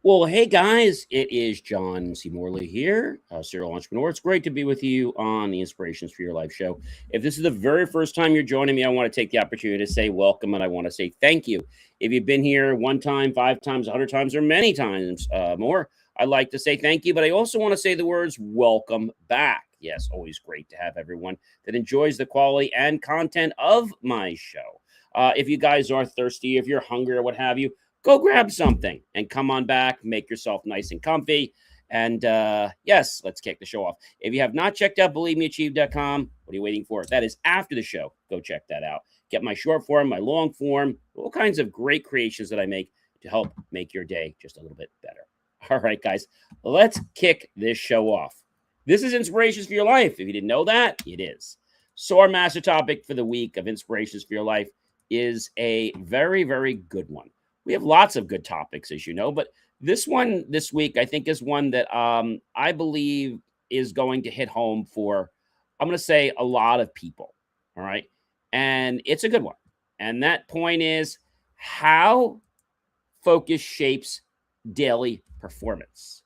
Well, hey guys, it is John C. Morley here, serial entrepreneur. It's great to be with you on the Inspirations for Your Life show. If this is the very first time you're joining me, I want to take the opportunity to say welcome and I want to say thank you. If you've been here one time, 5 times, 100 times, or many times more, I'd like to say thank you. But I also want to say the words welcome back. Yes, always great to have everyone that enjoys the quality and content of my show. If you guys are thirsty, if you're hungry or what have you, go grab something and come on back, make yourself nice and comfy. And yes, let's kick the show off. If you have not checked out believemeachieve.com, what are you waiting for? That is after the show. Go check that out. Get my short form, my long form, all kinds of great creations that I make to help make your day just a little bit better. All right, guys, let's kick this show off. This is Inspirations for Your Life. If you didn't know that, it is. So our master topic for the week of Inspirations for Your Life is a very, very good one. We have lots of good topics, as you know, but this one this week, I think, is one that I believe is going to hit home for, I'm going to say, a lot of people. All right. And it's a good one. And that point is how focus shapes daily performance.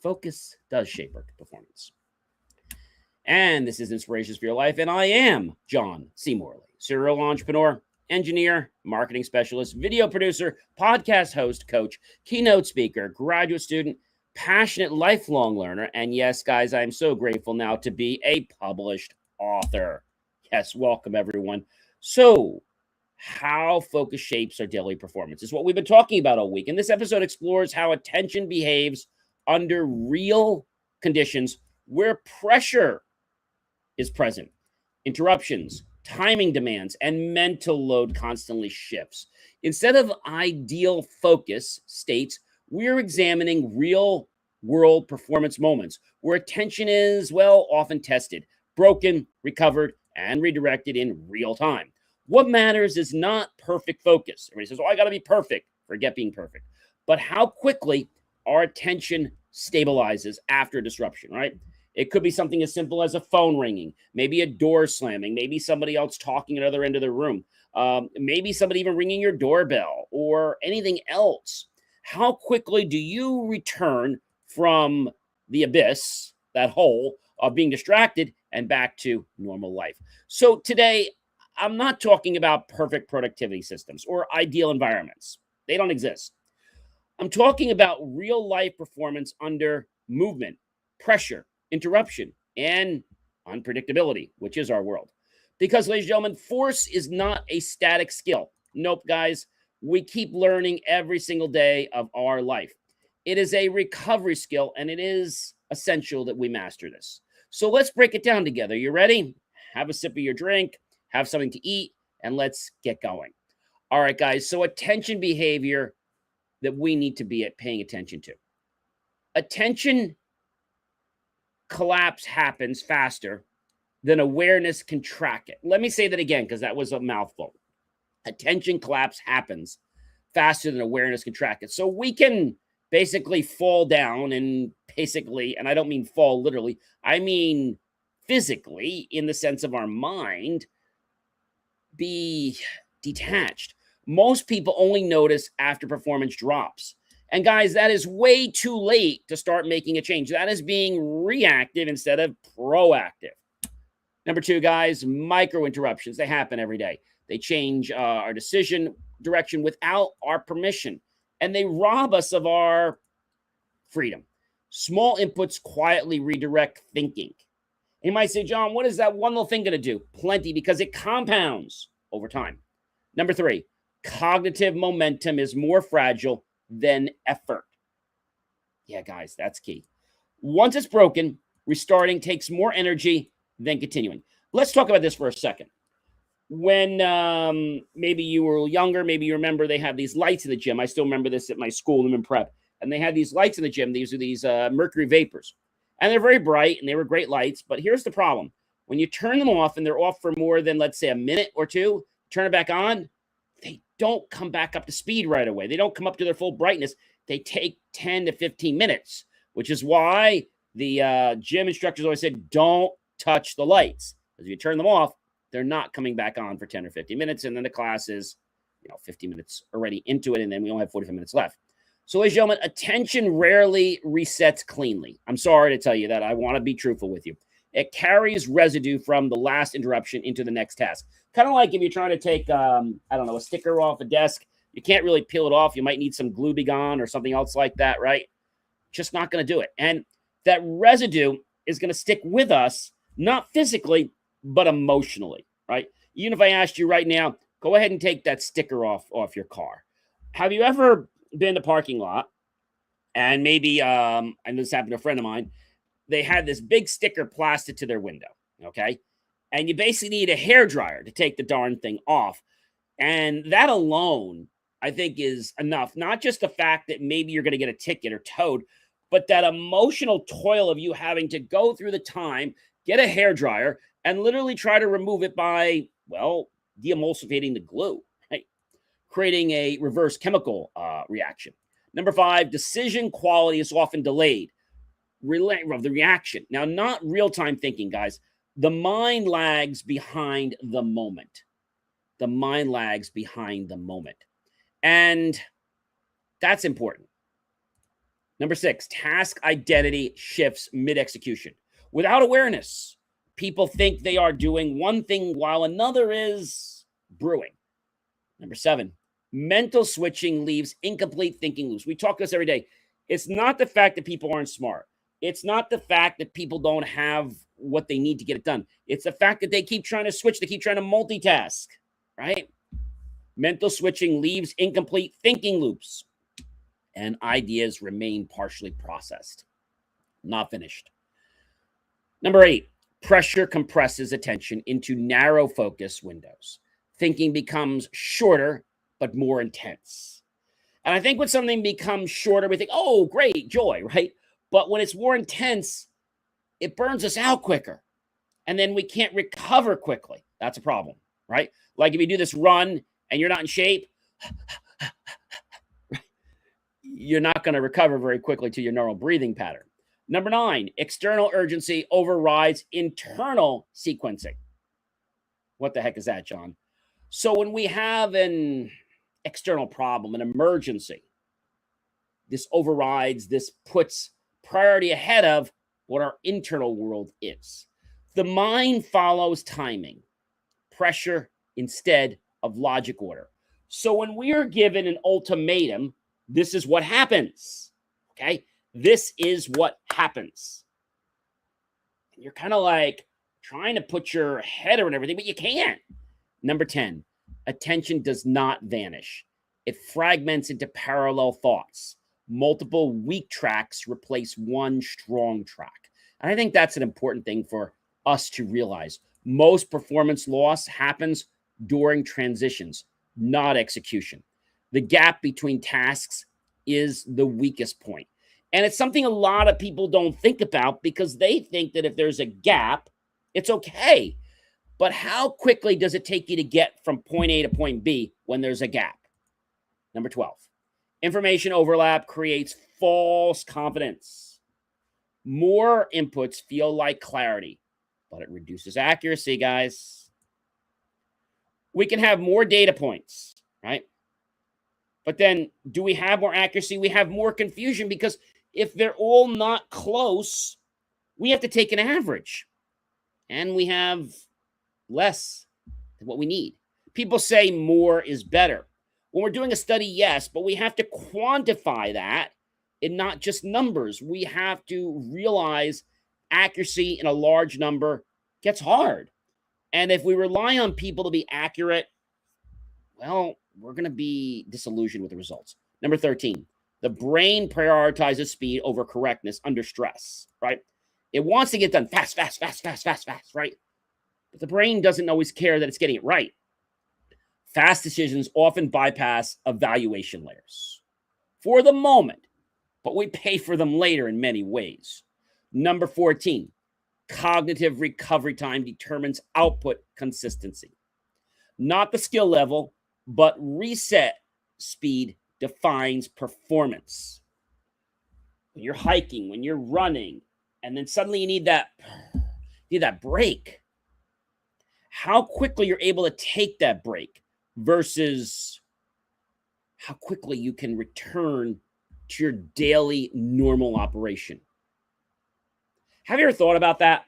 Focus does shape our performance. And this is Inspirations for Your Life. And I am John C. Morley, serial entrepreneur, engineer, marketing specialist, video producer, podcast host, coach, keynote speaker, graduate student, passionate lifelong learner. And yes, guys, I'm so grateful now to be a published author. Yes, welcome everyone. So, how focus shapes our daily performance is what we've been talking about all week. And this episode explores how attention behaves under real conditions where pressure is present, interruptions, timing demands, and mental load constantly shifts. Instead of ideal focus states, we're examining real world performance moments where attention is, well, often tested, broken, recovered, and redirected in real time. What matters is not perfect focus. Everybody says, oh, I got to be perfect. Forget being perfect. But how quickly our attention stabilizes after disruption, right? It could be something as simple as a phone ringing, maybe a door slamming, maybe somebody else talking at the other end of the room, maybe somebody even ringing your doorbell or anything else. How quickly do you return from the abyss, that hole of being distracted, and back to normal life? So today, I'm not talking about perfect productivity systems or ideal environments. They don't exist. I'm talking about real life performance under movement, pressure, interruption, and unpredictability, which is our world. Because, ladies and gentlemen, force is not a static skill. Nope, guys. We keep learning every single day of our life. It is a recovery skill, and it is essential that we master this. So let's break it down together. You ready? Have a sip of your drink, have something to eat, and let's get going. All right, guys. So attention behavior that we need to be paying attention to. Attention collapse happens faster than awareness can track it. Let me say that again, because that was a mouthful. Attention collapse happens faster than awareness can track it. So we can basically fall down and I don't mean fall literally, I mean physically, in the sense of our mind, be detached. Most people only notice after performance drops. And guys, that is way too late to start making a change. That is being reactive instead of proactive. Number two, guys, micro interruptions. They happen every day. They change our decision direction without our permission, and they rob us of our freedom. Small inputs quietly redirect thinking. You might say, John, what is that one little thing going to do? Plenty, because it compounds over time. Number three, cognitive momentum is more fragile than effort. Yeah, guys, that's key. Once it's broken, restarting takes more energy than continuing. Let's talk about this for a second. When maybe you were younger, maybe you remember they have these lights in the gym. I still remember this at my school, I'm in prep. And they had these lights in the gym. These are these mercury vapors. And they're very bright, and they were great lights. But here's the problem. When you turn them off, and they're off for more than, let's say, a minute or two, turn it back on, they don't come back up to speed right away. They don't come up to their full brightness. They take 10 to 15 minutes, which is why the gym instructors always said, don't touch the lights. Because if you turn them off, they're not coming back on for 10 or 15 minutes. And then the class is, 50 minutes already into it, and then we only have 45 minutes left. So, ladies and gentlemen, attention rarely resets cleanly. I'm sorry to tell you that. I want to be truthful with you. It carries residue from the last interruption into the next task. Kind of like if you're trying to take, I don't know, a sticker off a desk. You can't really peel it off. You might need some glue gone or something else like that, right? Just not going to do it. And that residue is going to stick with us, not physically, but emotionally, right? Even if I asked you right now, go ahead and take that sticker off your car. Have you ever been in the parking lot and maybe, and this happened to a friend of mine, they had this big sticker plastered to their window, okay? And you basically need a hair dryer to take the darn thing off. And that alone, I think, is enough. Not just the fact that maybe you're going to get a ticket or towed, but that emotional toil of you having to go through the time, get a hair dryer, and literally try to remove it by, well, deemulsificating the glue, right? Creating a reverse chemical reaction. Number 5, decision quality is often delayed. Of the reaction. Now, not real-time thinking, guys. The mind lags behind the moment. The mind lags behind the moment. And that's important. Number 6, task identity shifts mid-execution. Without awareness, people think they are doing one thing while another is brewing. Number 7, mental switching leaves incomplete thinking loops. We talk this every day. It's not the fact that people aren't smart. It's not the fact that people don't have what they need to get it done. It's the fact that they keep trying to switch. They keep trying to multitask, right? Mental switching leaves incomplete thinking loops, and ideas remain partially processed, not finished. Number 8, pressure compresses attention into narrow focus windows. Thinking becomes shorter, but more intense. And I think when something becomes shorter, we think, oh, great, joy, right? But when it's more intense, it burns us out quicker. And then we can't recover quickly. That's a problem, right? Like if you do this run and you're not in shape, you're not going to recover very quickly to your normal breathing pattern. Number 9, external urgency overrides internal sequencing. What the heck is that, John? So when we have an external problem, an emergency, this overrides, this puts priority ahead of what our internal world is. The mind follows timing, pressure instead of logic order. So when we are given an ultimatum, this is what happens. Okay? This is what happens. And you're kind of like trying to put your head around everything, but you can't. Number 10, attention does not vanish. It fragments into parallel thoughts. Multiple weak tracks replace one strong track. And I think that's an important thing for us to realize. Most performance loss happens during transitions, not execution. The gap between tasks is the weakest point. And it's something a lot of people don't think about because they think that if there's a gap, it's okay. But how quickly does it take you to get from point A to point B when there's a gap? Number 12, information overlap creates false confidence. More inputs feel like clarity, but it reduces accuracy, guys. We can have more data points, right? But then do we have more accuracy? We have more confusion because if they're all not close, we have to take an average. And we have less than what we need. People say more is better. When we're doing a study, yes, but we have to quantify that in not just numbers. We have to realize accuracy in a large number gets hard. And if we rely on people to be accurate, well, we're going to be disillusioned with the results. Number 13, the brain prioritizes speed over correctness under stress, right? It wants to get done fast, right? But the brain doesn't always care that it's getting it right. Fast decisions often bypass evaluation layers for the moment, but we pay for them later in many ways. Number 14, cognitive recovery time determines output consistency. Not the skill level, but reset speed defines performance. When you're hiking, when you're running, and then suddenly you need that break. How quickly you're able to take that break versus how quickly you can return to your daily normal operation. Have you ever thought about that?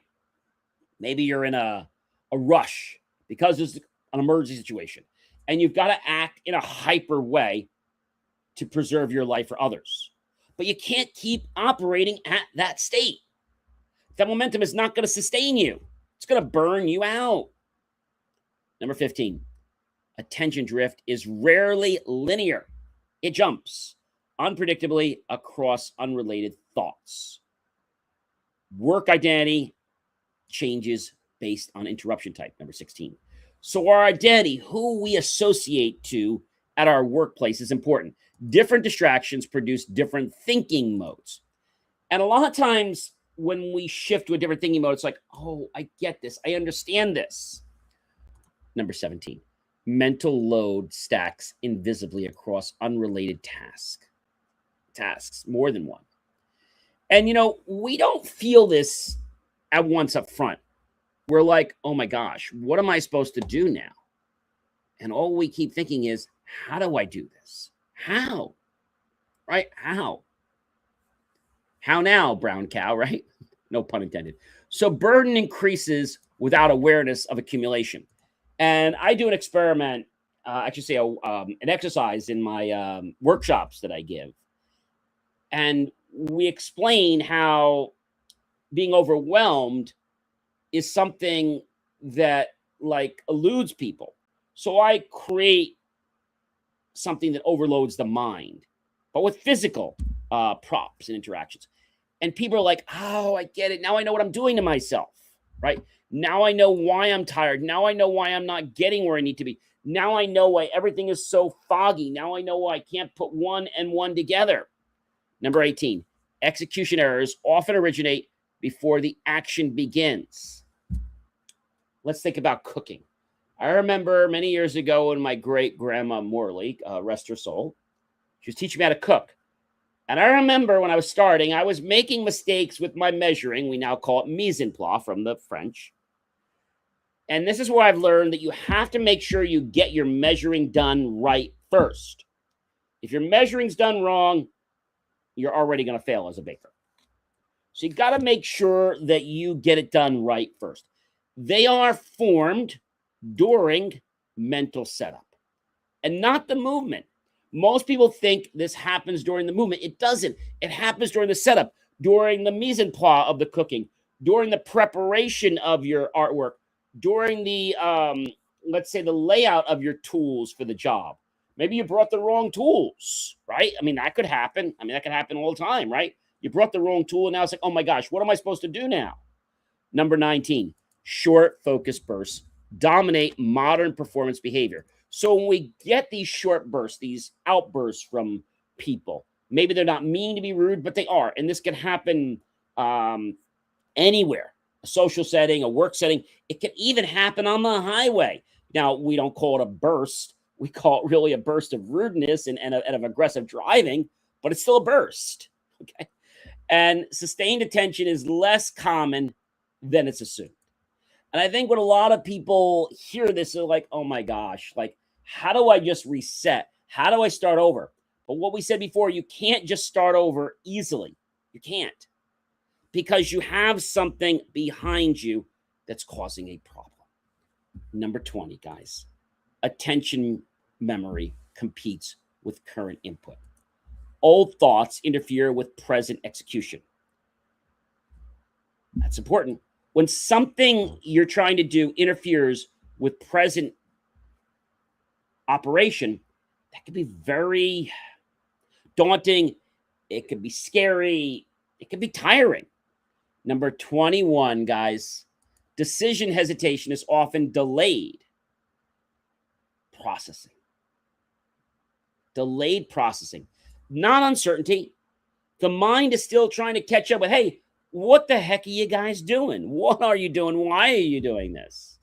Maybe you're in a rush because there's an emergency situation and you've got to act in a hyper way to preserve your life for others. But you can't keep operating at that state. That momentum is not going to sustain you. It's going to burn you out. Number 15, attention drift is rarely linear. It jumps unpredictably across unrelated thoughts. Work identity changes based on interruption type, number 16. So our identity, who we associate to at our workplace, is important. Different distractions produce different thinking modes. And a lot of times when we shift to a different thinking mode, it's like, oh, I get this. I understand this. Number 17, mental load stacks invisibly across unrelated tasks, more than one. And, we don't feel this at once up front. We're like, oh my gosh, what am I supposed to do now? And all we keep thinking is, how do I do this? How? Right? How? How now, brown cow, right? No pun intended. So burden increases without awareness of accumulation. And I do an experiment, an exercise in my workshops that I give. And we explain how being overwhelmed is something that eludes people. So I create something that overloads the mind, but with physical props and interactions. And people are like, oh, I get it. Now I know what I'm doing to myself, right? Now I know why I'm tired. Now I know why I'm not getting where I need to be. Now I know why everything is so foggy. Now I know why I can't put one and one together. Number 18, execution errors often originate before the action begins. Let's think about cooking. I remember many years ago when my great-grandma Morley, rest her soul, she was teaching me how to cook. And I remember when I was starting, I was making mistakes with my measuring. We now call it mise en place from the French. And this is where I've learned that you have to make sure you get your measuring done right first. If your measuring's done wrong, you're already going to fail as a baker. So you got to make sure that you get it done right first. They are formed during mental setup and not the movement. Most people think this happens during the movement. It doesn't. It happens during the setup, during the mise en place of the cooking, during the preparation of your artwork, during the, let's say, the layout of your tools for the job. Maybe you brought the wrong tools, right? I mean, that could happen. That could happen all the time, right? You brought the wrong tool, and now it's like, oh my gosh, what am I supposed to do now? Number 19, short focus bursts dominate modern performance behavior. So when we get these short bursts, these outbursts from people, maybe they're not meaning to be rude, but they are. And this can happen anywhere, a social setting, a work setting. It can even happen on the highway. Now, we don't call it a burst. We call it really a burst of rudeness and of aggressive driving, but it's still a burst. Okay. And sustained attention is less common than it's assumed. And I think when a lot of people hear this, they're like, oh my gosh, how do I just reset? How do I start over? But what we said before, you can't just start over easily. You can't. Because you have something behind you that's causing a problem. Number 20, guys. Attention memory competes with current input. Old thoughts interfere with present execution. That's important. When something you're trying to do interferes with present operation, that could be very daunting. It could be scary. It could be tiring. Number 21, guys, decision hesitation is often delayed processing. Delayed processing, not uncertainty. The mind is still trying to catch up with, hey, what the heck are you guys doing? What are you doing? Why are you doing this?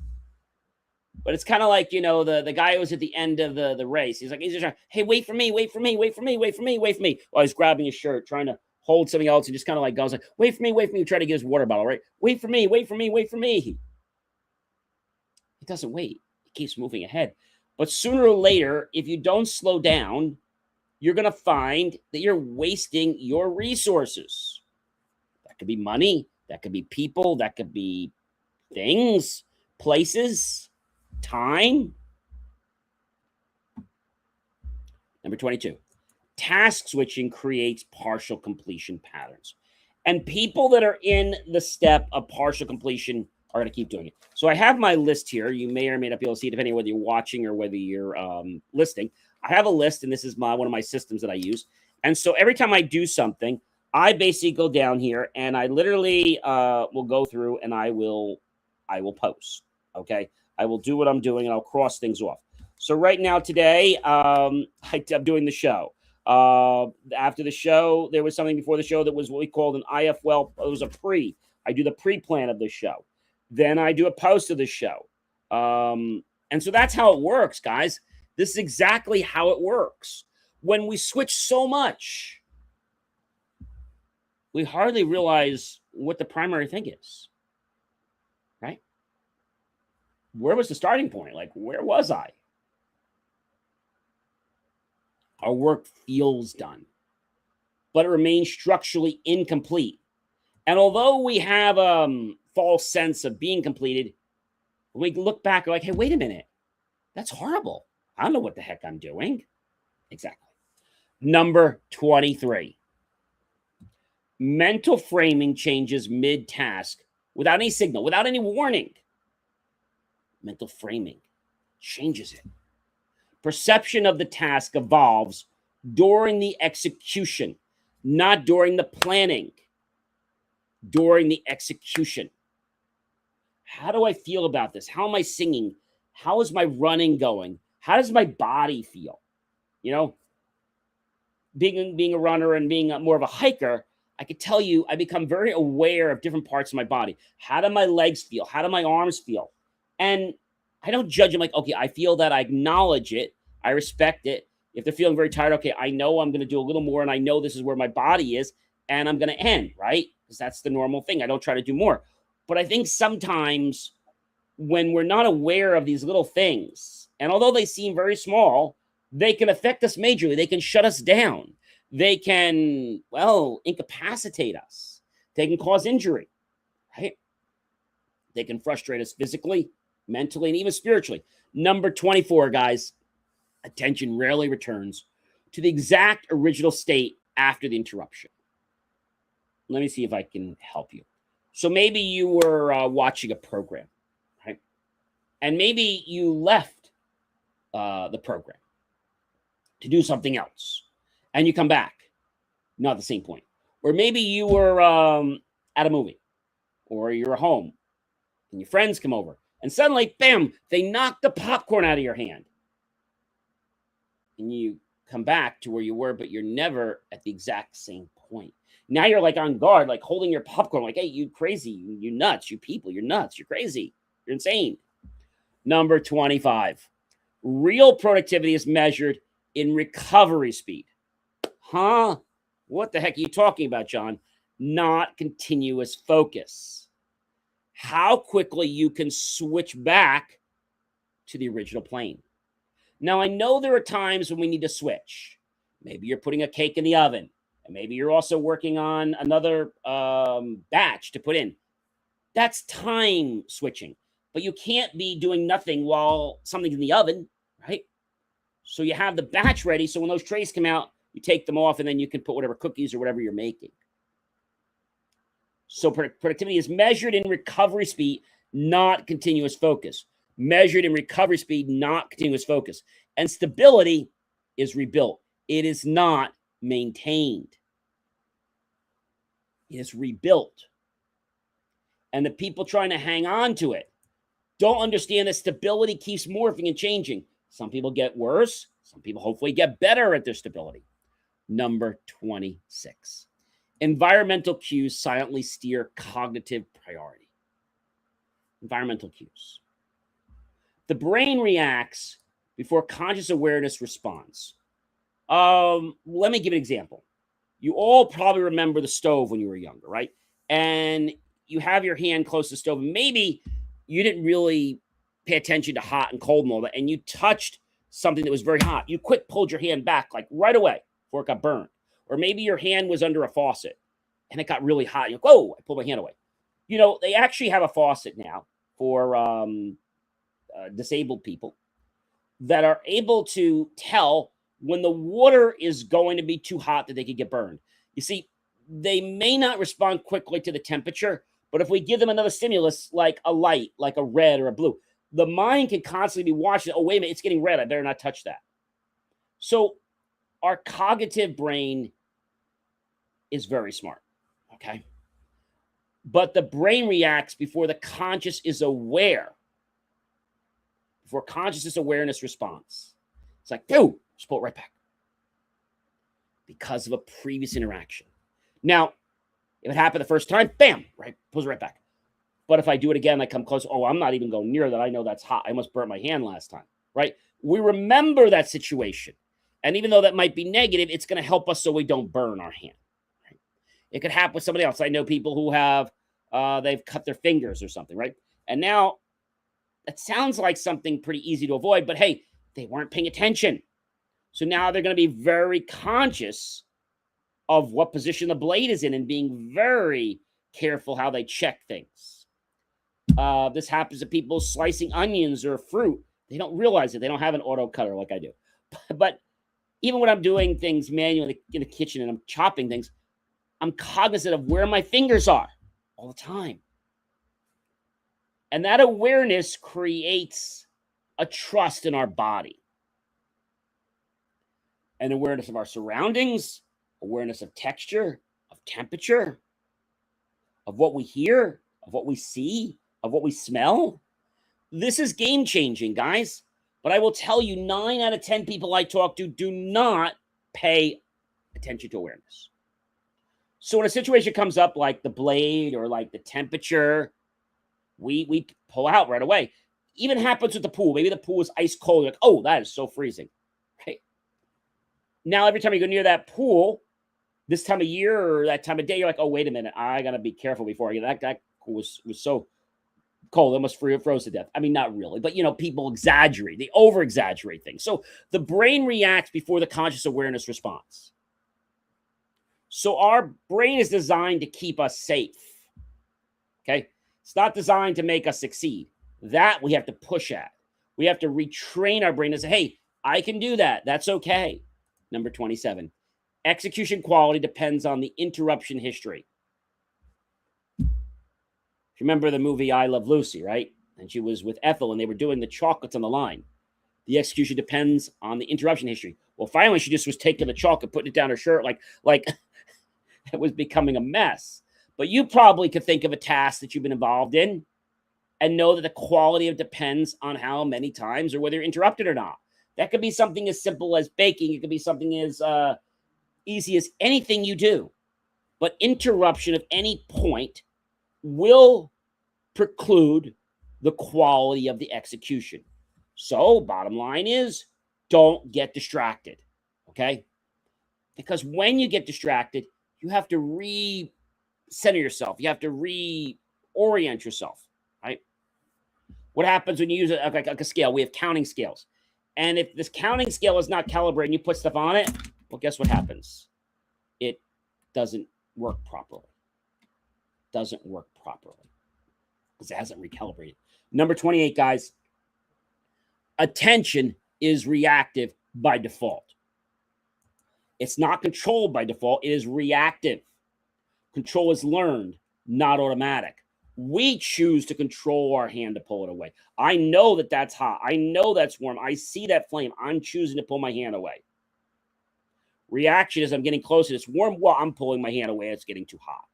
But it's kind of like, the guy who was at the end of the race. He's just trying, hey, wait for me, wait for me, wait for me, wait for me, wait for me. While he's grabbing his shirt, trying to hold something else. He just kind of goes like, wait for me, wait for me. Try to get his water bottle, right? Wait for me, wait for me, wait for me. He doesn't wait. He keeps moving ahead. But sooner or later, if you don't slow down, you're going to find that you're wasting your resources. That could be money, that could be people, that could be things, places, time. Number 22, task switching creates partial completion patterns. And people that are in the step of partial completion are going to keep doing it. So I have my list here. You may or may not be able to see it, depending on whether you're watching or whether you're listening. I have a list, and this is one of my systems that I use. And so every time I do something, I basically go down here and I literally will go through and I will post. Okay, I will do what I'm doing and I'll cross things off. So right now today, I'm doing the show. After the show, there was something before the show that was what we called an IFL. It was a pre. I do the pre-plan of the show. Then I do a post of the show. And so that's how it works, guys. This is exactly how it works. When we switch so much, we hardly realize what the primary thing is, right? Where was the starting point? Like, where was I? Our work feels done, but it remains structurally incomplete. And although we have a false sense of being completed, when we look back, we're like, hey, wait a minute. That's horrible. I don't know what the heck I'm doing. Exactly. Number 23. Mental framing changes mid-task without any signal, without any warning. Mental framing changes it. Perception of the task evolves during the execution, not during the planning. During the execution. How do I feel about this? How am I singing? How is my running going? How does my body feel? You know, being a runner and being more of a hiker, I could tell you I become very aware of different parts of my body. How do my legs feel? How do my arms feel? And I don't judge them like, okay, I feel that. I acknowledge it. I respect it. If they're feeling very tired, okay, I know I'm going to do a little more, and I know this is where my body is, and I'm going to end, right? Because that's the normal thing. I don't try to do more. But I think sometimes when we're not aware of these little things, and although they seem very small, they can affect us majorly. They can shut us down. They can, well, incapacitate us. They can cause injury, right? They can frustrate us physically, mentally, and even spiritually. Number 24, guys, attention rarely returns to the exact original state after the interruption. Let me see if I can help you. So maybe you were watching a program, right? And maybe you left the program to do something else, and you come back, not at the same point. Or maybe you were at a movie, or you're at home, and your friends come over, and suddenly, bam, they knock the popcorn out of your hand. And you come back to where you were, but you're never at the exact same point. Now you're like on guard, like holding your popcorn, like, hey, you crazy, you nuts, you people, you're nuts, you're crazy, you're insane. Number 25. Real productivity is measured in recovery speed. Huh? What the heck are you talking about, John? Not continuous focus. How quickly you can switch back to the original plane. Now, I know there are times when we need to switch. Maybe you're putting a cake in the oven, and maybe you're also working on another batch to put in. That's time switching. But you can't be doing nothing while something's in the oven, right? So you have the batch ready, so when those trays come out, you take them off, and then you can put whatever cookies or whatever you're making. So productivity is measured in recovery speed, not continuous focus. Measured in recovery speed, not continuous focus. And stability is rebuilt. It is not maintained. It is rebuilt. And the people trying to hang on to it don't understand that stability keeps morphing and changing. Some people get worse. Some people hopefully get better at their stability. Number 26. Environmental cues silently steer cognitive priority. Environmental cues. The brain reacts before conscious awareness responds. Let me give an example. You all probably remember the stove when you were younger, right? And you have your hand close to the stove. Maybe you didn't really pay attention to hot and cold and all that, and you touched something that was very hot. You quick pulled your hand back, like right away. before it got burned. Or maybe your hand was under a faucet and it got really hot. You're like, whoa, I pulled my hand away. They actually have a faucet now for disabled people that are able to tell when the water is going to be too hot that they could get burned. You see, they may not respond quickly to the temperature, but if we give them another stimulus like a light, like a red or a blue, the mind can constantly be watching. Oh, wait a minute, it's getting red. I better not touch that. So our cognitive brain is very smart, okay? But the brain reacts before the conscious is aware, before consciousness awareness responds. It's like, boom, just pull it right back because of a previous interaction. Now, if it happened the first time, bam, right, pulls it right back. But if I do it again, I come close. Oh, I'm not even going near that. I know that's hot. I must burn my hand last time, right? We remember that situation. And even though that might be negative, it's going to help us so we don't burn our hand. Right? It could happen with somebody else. I know people who have, they've cut their fingers or something, right? And now that sounds like something pretty easy to avoid, but hey, they weren't paying attention. So now they're going to be very conscious of what position the blade is in and being very careful how they check things. This happens to people slicing onions or fruit. They don't realize it. They don't have an auto cutter like I do. But even when I'm doing things manually in the kitchen and I'm chopping things, I'm cognizant of where my fingers are all the time. And that awareness creates a trust in our body. An awareness of our surroundings, awareness of texture, of temperature, of what we hear, of what we see, of what we smell. This is game-changing, guys. But I will tell you, 9 out of 10 people I talk to do not pay attention to awareness. So when a situation comes up like the blade or like the temperature, we pull out right away. Even happens with the pool. Maybe the pool is ice cold. You're like, oh, that is so freezing. Right? Now, every time you go near that pool, this time of year or that time of day, you're like, oh, wait a minute. I got to be careful before I get that pool was so cold, almost froze to death. I mean, not really, but people exaggerate. They over-exaggerate things. So the brain reacts before the conscious awareness responds. So our brain is designed to keep us safe. Okay? It's not designed to make us succeed. That we have to push at. We have to retrain our brain to say, hey, I can do that. That's okay. Number 27. Execution quality depends on the interruption history. Remember the movie I Love Lucy, right? And she was with Ethel and they were doing the chocolates on the line. The execution depends on the interruption history. Well, finally, she just was taking the chocolate, putting it down her shirt like it was becoming a mess. But you probably could think of a task that you've been involved in and know that the quality of it depends on how many times or whether you're interrupted or not. That could be something as simple as baking. It could be something as easy as anything you do. But interruption of any point will preclude the quality of the execution. So bottom line is, don't get distracted, okay? Because when you get distracted, you have to recenter yourself. You have to reorient yourself, right? What happens when you use like a scale? We have counting scales. And if this counting scale is not calibrated and you put stuff on it, well, guess what happens? It doesn't work properly. Doesn't work properly because it hasn't recalibrated. Number 28, guys. Attention is reactive by default. It's not controlled by default. It is reactive. Control is learned, not automatic. We choose to control our hand to pull it away. I know that that's hot. I know that's warm. I see that flame. I'm choosing to pull my hand away. Reaction is I'm getting closer. It's warm. Well, I'm pulling my hand away. It's getting too hot.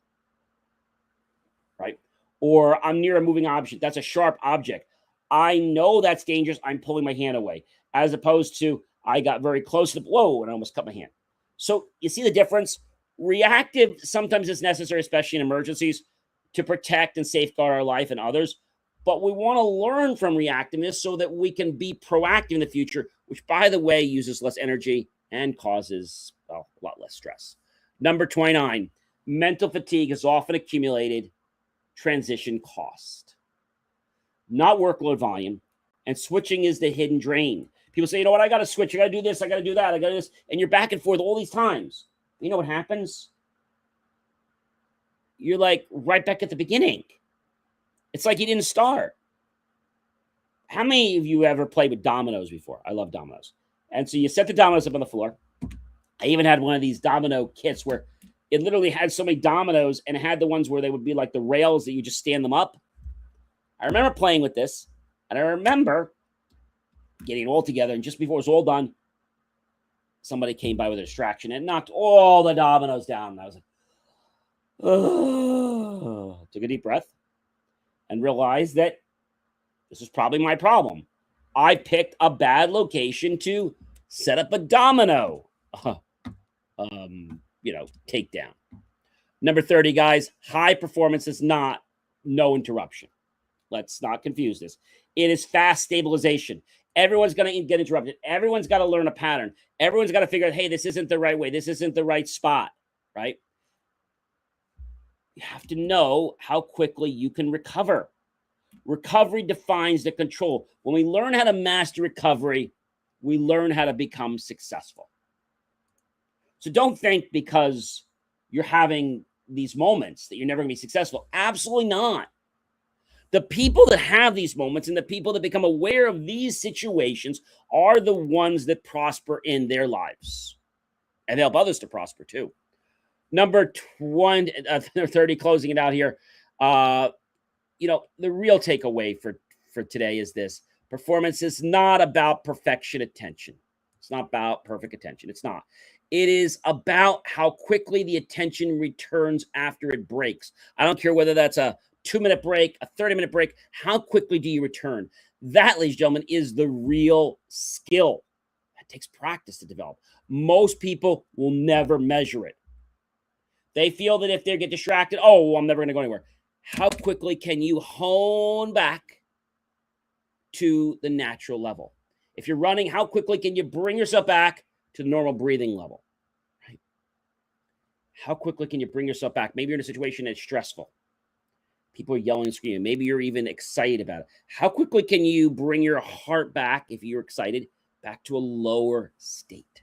Right? Or I'm near a moving object. That's a sharp object. I know that's dangerous. I'm pulling my hand away. As opposed to I got very close to the whoa and I almost cut my hand. So you see the difference? Reactive sometimes is necessary, especially in emergencies, to protect and safeguard our life and others. But we want to learn from reactiveness so that we can be proactive in the future, which, by the way, uses less energy and causes, well, a lot less stress. Number 29, mental fatigue is often accumulated transition cost, not workload volume, and switching is the hidden drain. People say, you know what, I got to switch. I got to do this. I got to do that. I got to do this. And you're back and forth all these times. You know what happens? You're like right back at the beginning. It's like you didn't start. How many of you ever played with dominoes before? I love dominoes. And so you set the dominoes up on the floor. I even had one of these domino kits where it literally had so many dominoes and it had the ones where they would be like the rails that you just stand them up. I remember playing with this, and I remember getting it all together, and just before it was all done, somebody came by with a distraction and knocked all the dominoes down. And I was like, oh, took a deep breath and realized that this is probably my problem. I picked a bad location to set up a domino, takedown. Number 30, guys, high performance is not no interruption. Let's not confuse this. It is fast stabilization. Everyone's going to get interrupted. Everyone's got to learn a pattern. Everyone's got to figure out, hey, this isn't the right way. This isn't the right spot, right? You have to know how quickly you can recover. Recovery defines the control. When we learn how to master recovery, we learn how to become successful. So don't think because you're having these moments that you're never going to be successful. Absolutely not. The people that have these moments and the people that become aware of these situations are the ones that prosper in their lives and help others to prosper too. Number 30, closing it out here. The real takeaway for today is this. Performance is not about perfection attention. It's not about perfect attention. It's not. It is about how quickly the attention returns after it breaks. I don't care whether that's a 2-minute break, a 30-minute break. How quickly do you return? That, ladies and gentlemen, is the real skill. That takes practice to develop. Most people will never measure it. They feel that if they get distracted, I'm never going to go anywhere. How quickly can you hone back to the natural level? If you're running, how quickly can you bring yourself back to the normal breathing level? Right? How quickly can you bring yourself back? Maybe you're in a situation that's stressful. People are yelling and screaming. Maybe you're even excited about it. How quickly can you bring your heart back, if you're excited, back to a lower state?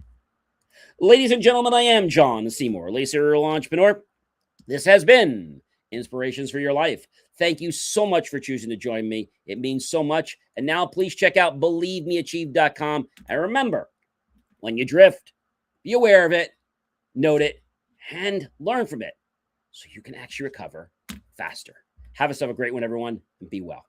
Ladies and gentlemen, I am John Seymour, serial entrepreneur. This has been Inspirations for Your Life. Thank you so much for choosing to join me. It means so much. And now please check out believemeachieve.com. And remember, when you drift, be aware of it, note it, and learn from it so you can actually recover faster. Have yourself a great one, everyone, and be well.